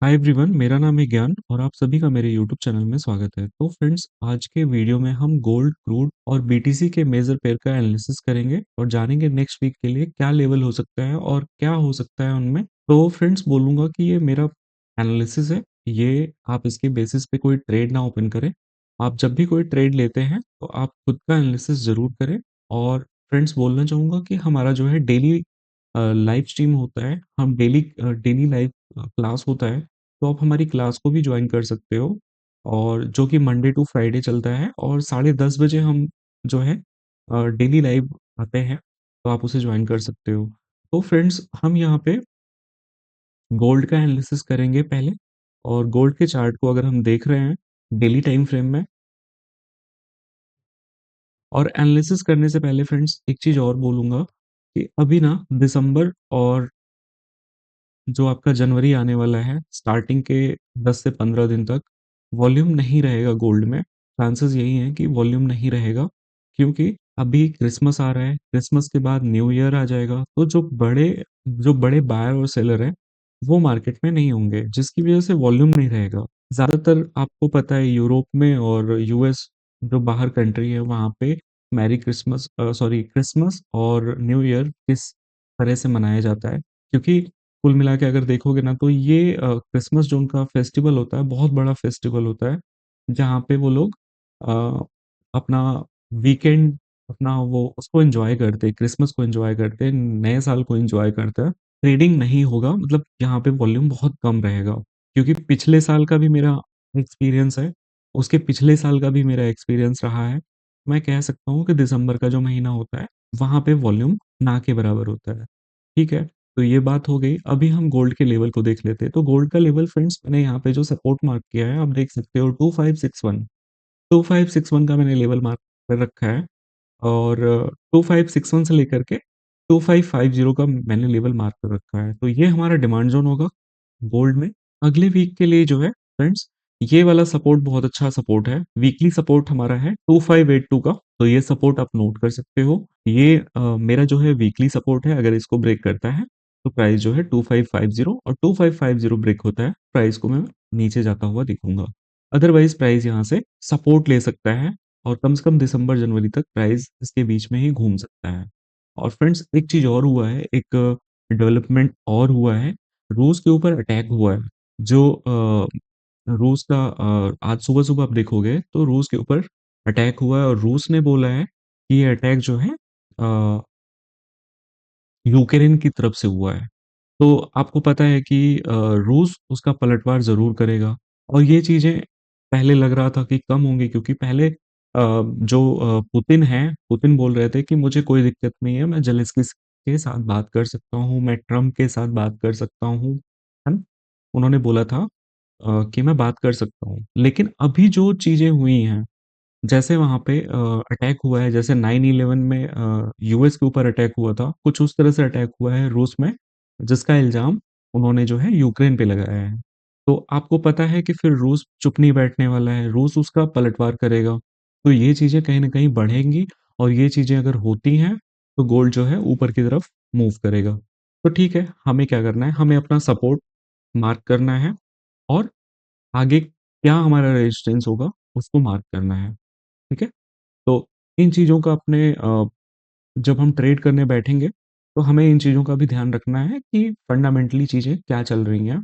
Hi everyone, मेरा नाम है ज्ञान और आप सभी का मेरे यूट्यूब चैनल में स्वागत है। तो फ्रेंड्स, आज के वीडियो में हम गोल्ड, क्रूड और बीटीसी के मेजर पेयर का एनालिसिस करेंगे और जानेंगे नेक्स्ट वीक के लिए क्या लेवल हो सकता है और क्या हो सकता है उनमें। तो फ्रेंड्स, बोलूंगा कि ये मेरा एनालिसिस है। ये आप इसके बेसिस पे कोई ट्रेड ना ओपन करें। आप जब भी कोई ट्रेड लेते हैं तो आप खुद का एनालिसिस जरूर करें। और फ्रेंड्स, बोलना चाहूंगा कि हमारा जो है डेली लाइव स्ट्रीम होता है। हम डेली डेली लाइव क्लास होता है, तो आप हमारी क्लास को भी ज्वाइन कर सकते हो। और जो कि मंडे टू फ्राइडे चलता है और 10:30 बजे हम जो है डेली लाइव आते हैं, तो आप उसे ज्वाइन कर सकते हो। तो फ्रेंड्स, हम यहाँ पे गोल्ड का एनालिसिस करेंगे पहले। और गोल्ड के चार्ट को अगर हम देख रहे हैं डेली टाइम फ्रेम में, और एनालिसिस करने से पहले फ्रेंड्स एक चीज और बोलूंगा कि अभी ना दिसंबर और जो आपका जनवरी आने वाला है, स्टार्टिंग के 10 से 15 दिन तक वॉल्यूम नहीं रहेगा गोल्ड में। चांसेस यही हैं कि वॉल्यूम नहीं रहेगा, क्योंकि अभी क्रिसमस आ रहा है। क्रिसमस के बाद न्यू ईयर आ जाएगा, तो जो बड़े बायर और सेलर हैं वो मार्केट में नहीं होंगे, जिसकी वजह से वॉल्यूम नहीं रहेगा। ज्यादातर आपको पता है यूरोप में और यूएस, जो बाहर कंट्री है, वहां पे मैरी क्रिसमस सॉरी क्रिसमस और न्यू ईयर किस तरह से मनाया जाता है। क्योंकि कुल मिला के अगर देखोगे ना, तो ये क्रिसमस जो उनका फेस्टिवल होता है, बहुत बड़ा फेस्टिवल होता है, जहाँ पे वो लोग अ, अपना वीकेंड, अपना वो उसको एंजॉय करते हैं, क्रिसमस को एंजॉय करते हैं, नए साल को एंजॉय करते हैं। ट्रेडिंग नहीं होगा, मतलब यहाँ पे वॉल्यूम बहुत कम रहेगा। क्योंकि पिछले साल का भी मेरा एक्सपीरियंस है, उसके पिछले साल का भी मेरा एक्सपीरियंस रहा है। मैं कह सकता हूँ कि दिसंबर का जो महीना होता है, वहां पे वॉल्यूम ना के बराबर होता है। ठीक है, तो ये बात हो गई। अभी हम गोल्ड के लेवल को देख लेते हैं। तो गोल्ड का लेवल फ्रेंड्स, मैंने यहाँ पे जो सपोर्ट मार्क किया है, आप देख सकते हो 2561। 2561 का मैंने लेवल मार्क कर रखा है। और 2561 से लेकर के 2550 का मैंने लेवल मार्क कर रखा है। तो ये हमारा डिमांड जोन होगा गोल्ड में अगले वीक के लिए। जो है फ्रेंड्स, ये वाला सपोर्ट बहुत अच्छा सपोर्ट है। वीकली सपोर्ट हमारा है 2582 का, तो ये सपोर्ट आप नोट कर सकते हो। ये मेरा जो है वीकली सपोर्ट है। अगर इसको ब्रेक करता है तो प्राइस जो है 2550, और 2550 ब्रेक होता है, प्राइस को मैं नीचे जाता हुआ दिखूंगा। अदरवाइज प्राइस यहाँ से सपोर्ट ले सकता है, और कम से कम दिसंबर जनवरी तक प्राइस इसके बीच में ही घूम सकता है। और फ्रेंड्स, एक चीज और हुआ है, एक डेवलपमेंट और हुआ है। रूस के ऊपर अटैक हुआ है। जो रूस का आज सुबह सुबह आप देखोगे तो रूस के ऊपर अटैक हुआ है, और रूस ने बोला है कि ये अटैक जो है यूक्रेन की तरफ से हुआ है। तो आपको पता है कि रूस उसका पलटवार ज़रूर करेगा। और ये चीज़ें पहले लग रहा था कि कम होंगी, क्योंकि पहले जो पुतिन हैं, पुतिन बोल रहे थे कि मुझे कोई दिक्कत नहीं है, मैं ज़ेलेंस्की के साथ बात कर सकता हूँ, मैं ट्रम्प के साथ बात कर सकता हूँ, है ना? उन्होंने बोला था कि मैं बात कर सकता हूँ। लेकिन अभी जो चीज़ें हुई हैं, जैसे वहाँ पे अटैक हुआ है, जैसे 9/11 में यूएस के ऊपर अटैक हुआ था, कुछ उस तरह से अटैक हुआ है रूस में, जिसका इल्ज़ाम उन्होंने जो है यूक्रेन पे लगाया है। तो आपको पता है कि फिर रूस चुप नहीं बैठने वाला है, रूस उसका पलटवार करेगा। तो ये चीज़ें कहीं न कहीं बढ़ेंगी, और ये चीज़ें अगर होती हैं, तो गोल्ड जो है ऊपर की तरफ मूव करेगा। तो ठीक है, हमें क्या करना है, हमें अपना सपोर्ट मार्क करना है, और आगे क्या हमारा रेजिस्टेंस होगा, उसको मार्क करना है। ठीक है? तो इन चीज़ों का अपने जब हम ट्रेड करने बैठेंगे, तो हमें इन चीज़ों का भी ध्यान रखना है कि फंडामेंटली चीज़ें क्या चल रही हैं,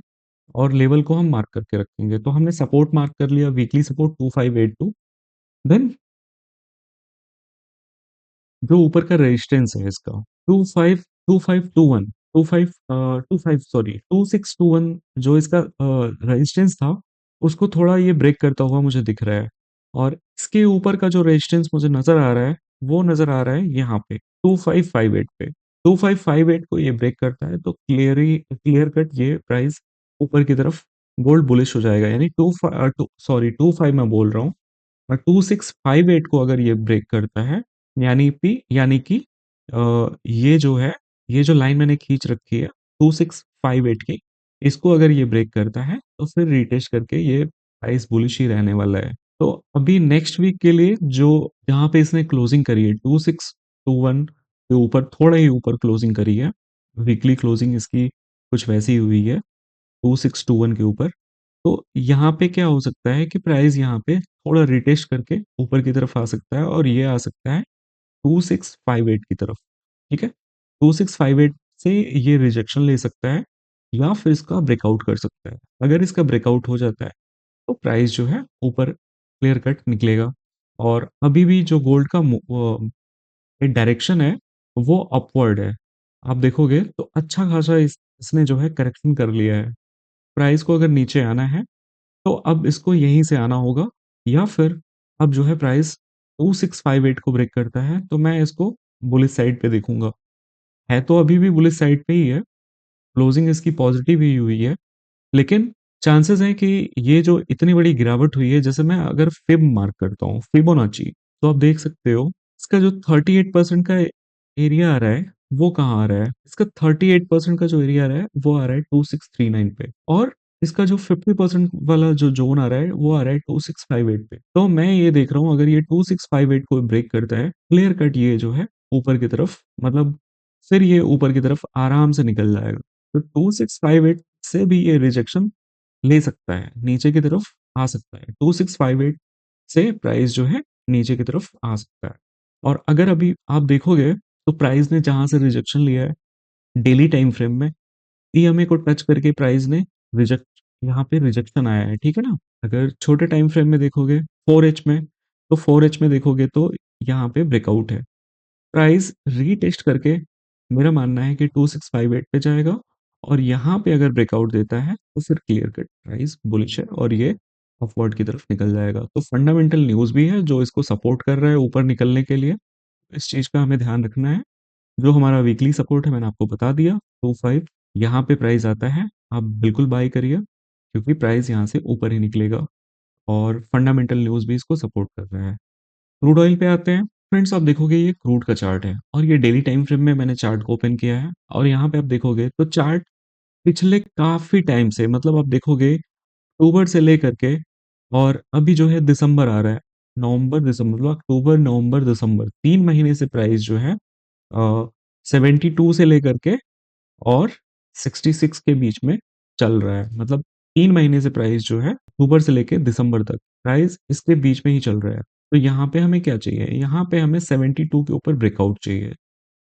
और लेवल को हम मार्क करके रखेंगे। तो हमने सपोर्ट मार्क कर लिया, वीकली सपोर्ट 2582। देन जो ऊपर का रेजिस्टेंस है इसका 25 25 सॉरी 2621, जो इसका रेजिस्टेंस था, उसको थोड़ा ये ब्रेक करता हुआ मुझे दिख रहा है। और इसके ऊपर का जो रेजिस्टेंस मुझे नजर आ रहा है, वो नजर आ रहा है यहाँ पे 2558 पे। 2558 को ये ब्रेक करता है, तो क्लियर कट ये प्राइस ऊपर की तरफ गोल्ड बुलिश हो जाएगा। यानी टू फाइव मैं बोल रहा हूँ, और 2658 को अगर ये ब्रेक करता है, यानी कि ये जो है, ये जो लाइन मैंने खींच रखी है 2658 की, इसको अगर ये ब्रेक करता है, तो फिर रिटेस्ट करके ये प्राइस बुलिश ही रहने वाला है। तो अभी नेक्स्ट वीक के लिए जो जहाँ पे इसने क्लोजिंग करी है 2621 के ऊपर, थोड़ा ही ऊपर क्लोजिंग करी है, वीकली क्लोजिंग इसकी कुछ वैसी हुई है, 2621 के ऊपर। तो यहाँ पे क्या हो सकता है कि प्राइस यहाँ पे थोड़ा रिटेस्ट करके ऊपर की तरफ आ सकता है और ये आ सकता है 2658 की तरफ, ठीक है? 2658 से ये रिजेक्शन ले सकता है या फिर इसका ब्रेकआउट कर सकता है। अगर इसका ब्रेकआउट हो जाता है तो प्राइस जो है ऊपर क्लियर कट निकलेगा और अभी भी जो गोल्ड का एक डायरेक्शन है वो अपवर्ड है। आप देखोगे तो अच्छा खासा इसने जो है करेक्शन कर लिया है। प्राइस को अगर नीचे आना है तो अब इसको यहीं से आना होगा या फिर अब जो है प्राइस 2658 को ब्रेक करता है तो मैं इसको बुलिश साइड पे देखूंगा। है तो अभी भी बुलिश साइड पे ही है, क्लोजिंग इसकी पॉजिटिव ही हुई है, लेकिन चांसेस हैं कि ये जो इतनी बड़ी गिरावट हुई है, जैसे मैं अगर फिब मार्क करता हूँ, फिबोनाची, तो आप देख सकते हो इसका जो 38% का एरिया आ रहा है वो कहाँ आ रहा है? इसका 38% का जो एरिया आ रहा है वो आ रहा है 2639 पे और इसका जो 50% वाला जो जोन आ रहा है वो आ रहा है 2658 पे। तो मैं ये देख रहा हूँ अगर ये 2658 को ब्रेक करता है, क्लियर कट ये जो है ऊपर की तरफ, मतलब फिर ये ऊपर की तरफ आराम से निकल जाएगा। तो 2658 से भी ये रिजेक्शन ले सकता है, नीचे की तरफ आ सकता है। 2658 से प्राइस जो है नीचे की तरफ आ सकता है। और अगर अभी आप देखोगे तो प्राइस ने जहां से रिजेक्शन लिया है डेली टाइम फ्रेम में, ईएमए को टच करके प्राइस ने रिजेक्ट, यहाँ पे रिजेक्शन आया है, ठीक है ना? अगर छोटे टाइम फ्रेम में देखोगे 4H में, तो 4H में देखोगे तो यहाँ पे ब्रेकआउट है। प्राइस रीटेस्ट करके मेरा मानना है कि 2658 पे जाएगा और यहाँ पे अगर ब्रेकआउट देता है तो फिर क्लियर कट प्राइस बुलिश है और ये अपवर्ड की तरफ निकल जाएगा। तो फंडामेंटल न्यूज़ भी है जो इसको सपोर्ट कर रहा है ऊपर निकलने के लिए। इस चीज़ का हमें ध्यान रखना है। जो हमारा वीकली सपोर्ट है मैंने आपको बता दिया 25, यहाँ पे प्राइस आता है, आप बिल्कुल बाय करिए क्योंकि प्राइस यहाँ से ऊपर ही निकलेगा और फंडामेंटल न्यूज़ भी इसको सपोर्ट कर रहा है। क्रूड ऑयल पे आते हैं। फ्रेंड्स आप देखोगे ये क्रूड का चार्ट है और ये डेली टाइम फ्रेम में मैंने चार्ट को ओपन किया है और यहाँ पे आप देखोगे तो चार्ट पिछले काफी टाइम से, मतलब आप देखोगे अक्टूबर से लेकर के और अभी जो है दिसंबर आ रहा है, नवंबर दिसंबर, मतलब अक्टूबर नवंबर दिसंबर 3 महीने से प्राइस जो है 72 से लेकर के और 66 के बीच में चल रहा है। मतलब 3 महीने से प्राइस जो है अक्टूबर से लेकर दिसंबर तक प्राइस इसके बीच में ही चल रहा है। तो यहाँ पे हमें क्या चाहिए? यहाँ पे हमें 72 के ऊपर ब्रेकआउट चाहिए।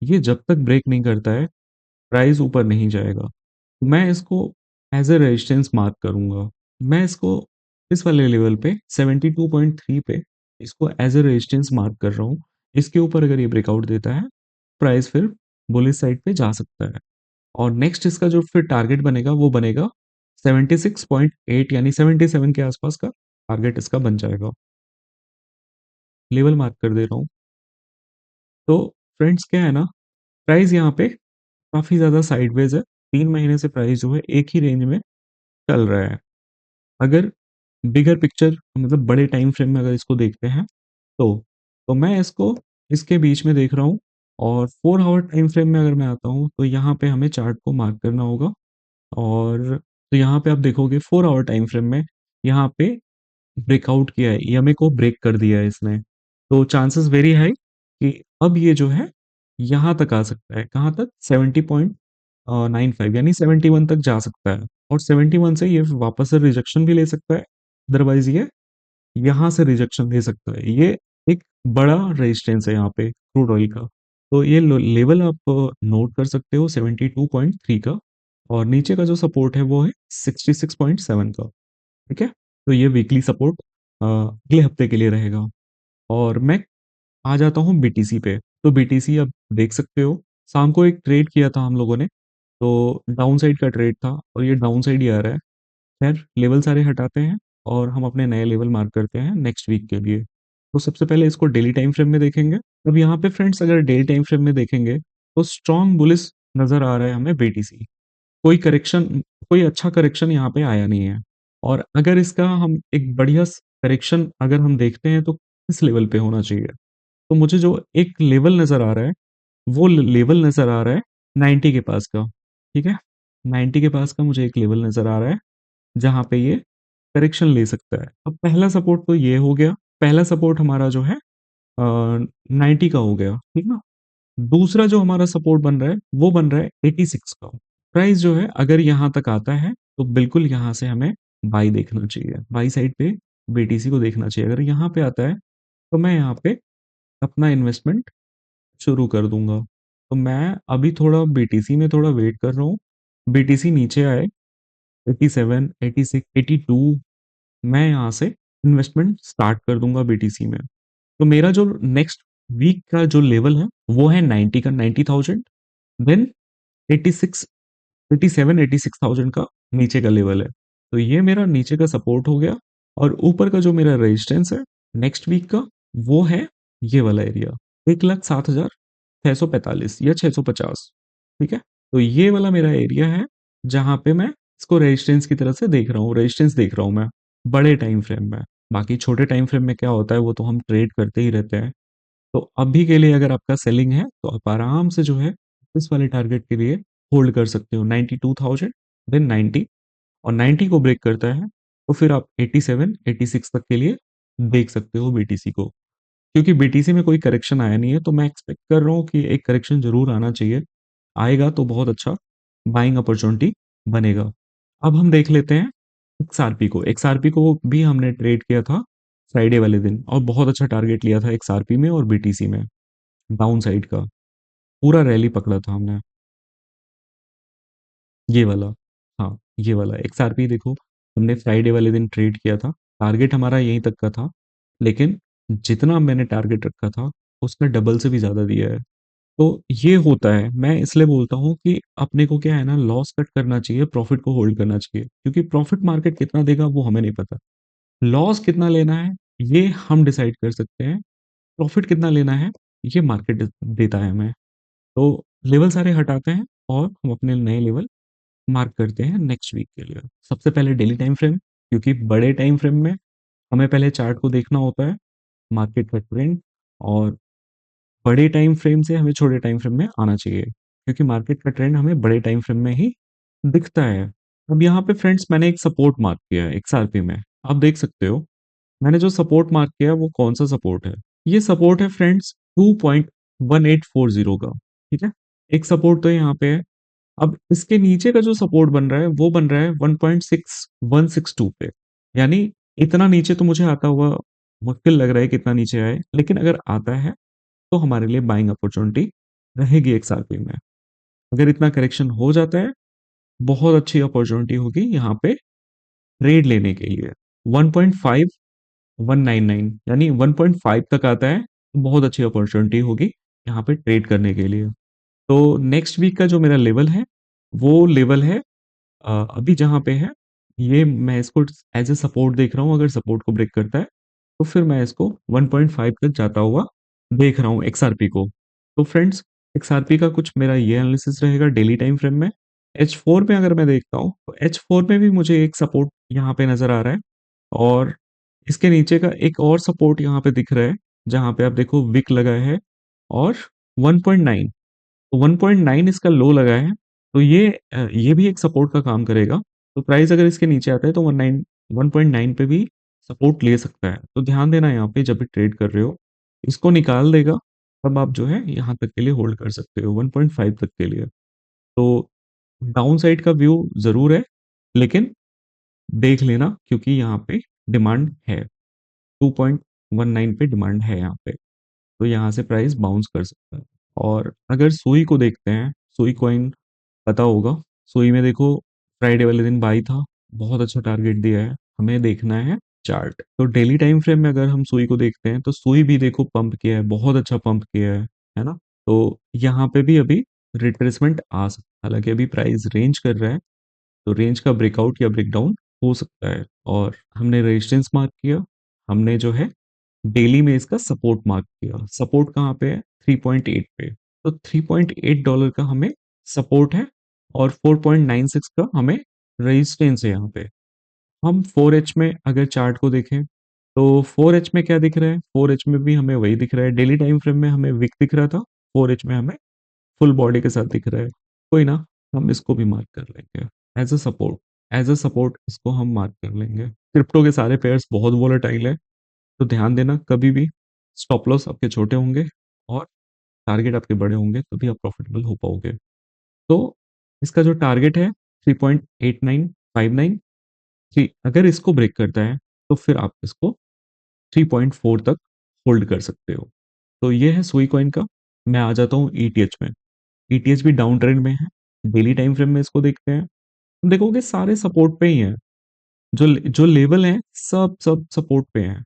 ये जब तक ब्रेक नहीं करता है प्राइस ऊपर नहीं जाएगा। मैं इसको एज ए रेजिस्टेंस मार्क करूंगा। मैं इसको इस वाले लेवल पे 72.3 पे इसको एज ए रेजिस्टेंस मार्क कर रहा हूँ। इसके ऊपर अगर ये ब्रेकआउट देता है प्राइस फिर बुलिश साइड पे जा सकता है और नेक्स्ट इसका जो फिर टारगेट बनेगा वो बनेगा 76.8 यानी 77 के आसपास का टारगेट इसका बन जाएगा। लेवल मार्क कर दे रहा हूँ। तो फ्रेंड्स क्या है ना, प्राइस यहाँ पे काफी ज्यादा साइडवेज है। 3 महीने से प्राइस जो है एक ही रेंज में चल रहा है। अगर बिगर पिक्चर, मतलब बड़े टाइम फ्रेम में अगर इसको देखते हैं तो मैं इसको इसके बीच में देख रहा हूँ और 4 आवर टाइम फ्रेम में अगर मैं आता हूँ तो यहाँ पे हमें चार्ट को मार्क करना होगा और तो यहाँ पे आप देखोगे 4 आवर टाइम फ्रेम में यहाँ पे ब्रेकआउट किया है, ईएमए को ब्रेक कर दिया है इसने। तो चांसेस वेरी हाई कि अब ये जो है यहाँ तक आ सकता है। कहाँ तक? 70.95 यानी 71 तक जा सकता है और 71 से ये वापस से रिजेक्शन भी ले सकता है। अदरवाइज ये यहाँ से रिजेक्शन ले सकता है। ये एक बड़ा रेजिस्टेंस है यहाँ पे क्रूड ऑयल का। तो ये लेवल आप नोट कर सकते हो 72.3 का और नीचे का जो सपोर्ट है वो है 66.7 का। ठीक है? तो ये वीकली सपोर्ट अगले हफ्ते के लिए रहेगा और मैं आ जाता हूँ बीटीसी पे। तो बीटीसी आप देख सकते हो, शाम को एक ट्रेड किया था हम लोगों ने, तो डाउन साइड का ट्रेड था और ये डाउन साइड ही आ रहा है। खैर लेवल सारे हटाते हैं और हम अपने नए लेवल मार्क करते हैं नेक्स्ट वीक के लिए। तो सबसे पहले इसको डेली टाइम फ्रेम में देखेंगे। अब यहाँ पे फ्रेंड्स अगर डेली टाइम फ्रेम में देखेंगे तो स्ट्रॉन्ग बुलिश नजर आ रहा है हमें बीटीसी। कोई करेक्शन, कोई अच्छा करेक्शन यहाँ पे आया नहीं है और अगर इसका हम एक बढ़िया करेक्शन अगर हम देखते हैं तो किस लेवल पे होना चाहिए, तो मुझे जो एक लेवल नजर आ रहा है वो लेवल नजर आ रहा है 90 के पास का। ठीक है, 90 के पास का मुझे एक लेवल नजर आ रहा है जहां पे ये करेक्शन ले सकता है। अब पहला सपोर्ट तो ये हो गया, पहला सपोर्ट हमारा जो है 90 का हो गया, ठीक ना। दूसरा जो हमारा सपोर्ट बन रहा है वो बन रहा है 86 का। प्राइस जो है अगर यहाँ तक आता है तो बिल्कुल यहाँ से हमें बाई देखना चाहिए, बाई साइड पे बीटीसी को देखना चाहिए। अगर यहाँ पे आता है तो मैं यहाँ पे अपना इन्वेस्टमेंट शुरू कर दूंगा। तो मैं अभी थोड़ा बीटीसी में थोड़ा वेट कर रहा हूँ, बीटीसी नीचे आए 87, 86, 82, मैं यहाँ से इन्वेस्टमेंट स्टार्ट कर दूंगा बीटीसी में। तो मेरा जो नेक्स्ट वीक का जो लेवल है वो है 90 का, 90,000। देन 86, 87, 86,000 का नीचे का लेवल है। तो ये मेरा नीचे का सपोर्ट हो गया। और ऊपर का जो मेरा रेजिस्टेंस है नेक्स्ट वीक का, वो है ये वाला एरिया, 1,07,645 या 650। ठीक है, तो ये वाला मेरा एरिया है जहां पे मैं इसको रेजिस्टेंस की तरह से देख रहा हूँ, रेजिस्टेंस देख रहा हूँ मैं बड़े टाइम फ्रेम में। बाकी छोटे टाइम फ्रेम में क्या होता है वो तो हम ट्रेड करते ही रहते हैं। तो अभी के लिए अगर आपका सेलिंग है तो आप आराम से जो है इस वाले टारगेट के लिए होल्ड कर सकते हो, 92,000, देन 90। और 90 को ब्रेक करता है तो फिर आप 87, 86 तक के लिए देख सकते हो बीटीसी को। क्योंकि बीटीसी में कोई करेक्शन आया नहीं है तो मैं एक्सपेक्ट कर रहा हूँ कि एक करेक्शन जरूर आना चाहिए। आएगा तो बहुत अच्छा बाइंग अपॉर्चुनिटी बनेगा। अब हम देख लेते हैं एक्सआरपी को। एक्सआरपी को भी हमने ट्रेड किया था फ्राइडे वाले दिन और बहुत अच्छा टारगेट लिया था एक्सआरपी में और बीटीसी में, डाउन साइड का पूरा रैली पकड़ा था हमने। ये वाला, हाँ ये वाला एक्सआरपी देखो, हमने फ्राइडे वाले दिन ट्रेड किया था। टारगेट हमारा यहीं तक का था, लेकिन जितना मैंने टारगेट रखा था उसका डबल से भी ज्यादा दिया है। तो ये होता है, मैं इसलिए बोलता हूँ कि अपने को क्या है ना, लॉस कट करना चाहिए, प्रॉफिट को होल्ड करना चाहिए। क्योंकि प्रॉफिट मार्केट कितना देगा वो हमें नहीं पता, लॉस कितना लेना है ये हम डिसाइड कर सकते हैं, प्रॉफिट कितना लेना है ये मार्केट देता है हमें। तो लेवल सारे हटाते हैं और हम अपने नए लेवल मार्क करते हैं नेक्स्ट वीक के लिए। सबसे पहले डेली टाइम फ्रेम, क्योंकि बड़े टाइम फ्रेम में हमें पहले चार्ट को देखना होता है, मार्केट का ट्रेंड। और बड़े टाइम फ्रेम से हमें छोटे टाइम फ्रेम में आना चाहिए, क्योंकि मार्केट का ट्रेंड हमें बड़े टाइम फ्रेम में ही दिखता है। अब यहाँ पे फ्रेंड्स मैंने एक सपोर्ट मार्क किया है एक्सआरपी में, आप देख सकते हो मैंने जो सपोर्ट मार्क किया है वो कौन सा सपोर्ट है। ये सपोर्ट है फ्रेंड्स 2.1840 का। ठीक है, एक सपोर्ट तो यहाँ पे है। अब इसके नीचे का जो सपोर्ट बन रहा है वो बन रहा है 1.6162 पे। यानी इतना नीचे तो मुझे आता हुआ मुश्किल लग रहा है कितना नीचे आए, लेकिन अगर आता है तो हमारे लिए बाइंग अपॉर्चुनिटी रहेगी एक्सआरपी में। अगर इतना करेक्शन हो जाता है, बहुत अच्छी अपॉर्चुनिटी होगी यहाँ पे ट्रेड लेने के लिए। 1.5199 यानी 1.5 तक आता है तो बहुत अच्छी अपॉर्चुनिटी होगी यहाँ पे ट्रेड करने के लिए। तो नेक्स्ट वीक का जो मेरा लेवल है वो लेवल है अभी जहाँ पे है, ये मैं इसको एज ए सपोर्ट देख रहा हूँ। अगर सपोर्ट को ब्रेक करता है तो फिर मैं इसको 1.5 तक जाता हुआ देख रहा हूँ एक्सआरपी को। तो फ्रेंड्स, एक्सआरपी का कुछ मेरा ये एनालिसिस रहेगा डेली टाइम फ्रेम में। H4 में अगर मैं देखता हूँ तो H4 में भी मुझे एक सपोर्ट यहाँ पे नजर आ रहा है। और इसके नीचे का एक और सपोर्ट यहाँ पे दिख रहा है, जहाँ पे आप देखो विक लगा है और 1.9, तो 1.9 इसका लो लगा है। तो ये भी एक सपोर्ट का काम करेगा। तो प्राइस अगर इसके नीचे आता है तो 1.9 पे भी सपोर्ट ले सकता है। तो ध्यान देना यहाँ पे जब भी ट्रेड कर रहे हो, इसको निकाल देगा तब आप जो है यहाँ तक के लिए होल्ड कर सकते हो 1.5 तक के लिए। तो डाउन साइड का व्यू जरूर है, लेकिन देख लेना क्योंकि यहाँ पे डिमांड है, 2.19 पे डिमांड है यहाँ पे। तो यहाँ से प्राइस बाउंस कर सकता है। और अगर सुई को देखते हैं, सुई कॉइन पता होगा, सुई में देखो फ्राइडे वाले दिन बाई था, बहुत अच्छा टारगेट दिया है। हमें देखना है चार्ट। तो डेली टाइम फ्रेम में अगर हम सुई को देखते हैं तो सुई भी देखो पंप किया है, बहुत अच्छा पंप किया है ना। तो यहाँ पे भी अभी रिट्रेसमेंट आ सकता है, हालांकि अभी प्राइस रेंज कर रहा है, तो रेंज का ब्रेकआउट या ब्रेकडाउन हो सकता है। और हमने रेजिस्टेंस मार्क किया, हमने जो है डेली में इसका सपोर्ट मार्क किया। सपोर्ट कहाँ पे है? 3.8 पे। तो $3.8 का हमें सपोर्ट है और 4.96 का हमें रेजिस्टेंस है यहाँ पे। हम 4H में अगर चार्ट को देखें तो 4H में क्या दिख रहा है? 4H में भी हमें वही दिख रहा है, डेली टाइम फ्रेम में हमें विक दिख रहा था, 4H में हमें फुल बॉडी के साथ दिख रहा है। कोई ना, हम इसको भी मार्क कर लेंगे as a support. As a support इसको हम मार्क कर लेंगे। क्रिप्टो के सारे पेयर्स बहुत वोलेटाइल है, तो ध्यान देना कभी भी स्टॉप लॉस आपके छोटे होंगे और टारगेट आपके बड़े होंगे, तभी आप प्रॉफिटेबल हो पाओगे। तो इसका जो टारगेट है 3.89, 59 थ्री, अगर इसको ब्रेक करता है तो फिर आप इसको 3.4 तक होल्ड कर सकते हो। तो ये है सुई कॉइन का। मैं आ जाता हूँ ईटीएच में। ईटीएच भी डाउन ट्रेंड में है। डेली टाइम फ्रेम में इसको देखते हैं, देखोगे सारे सपोर्ट पे ही हैं। जो जो लेवल है सब सब सपोर्ट पे हैं,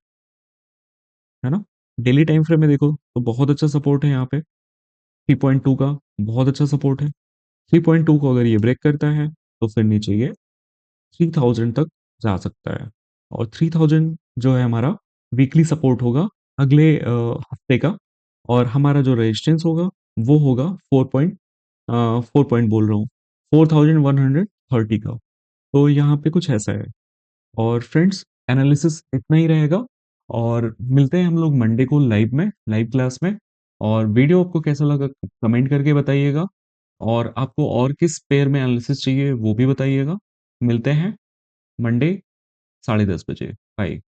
है ना? डेली टाइम फ्रेम में देखो तो बहुत अच्छा सपोर्ट है यहाँ पे। 3.2 का बहुत अच्छा सपोर्ट है। 3.2 को अगर ये ब्रेक करता है तो फिर नीचे ये 3000 तक जा सकता है। और 3000 जो है हमारा वीकली सपोर्ट होगा अगले हफ्ते का। और हमारा जो रेजिस्टेंस होगा वो होगा 4 पॉइंट बोल रहा हूँ, 4130 का। तो यहाँ पे कुछ ऐसा है। और फ्रेंड्स, एनालिसिस इतना ही रहेगा। और मिलते हैं हम लोग मंडे को लाइव में, लाइव क्लास में। और वीडियो आपको कैसा लगा कमेंट करके बताइएगा। और आपको और किस पेयर में एनालिसिस चाहिए वो भी बताइएगा। मिलते हैं मंडे 10:30 बजे। बाय।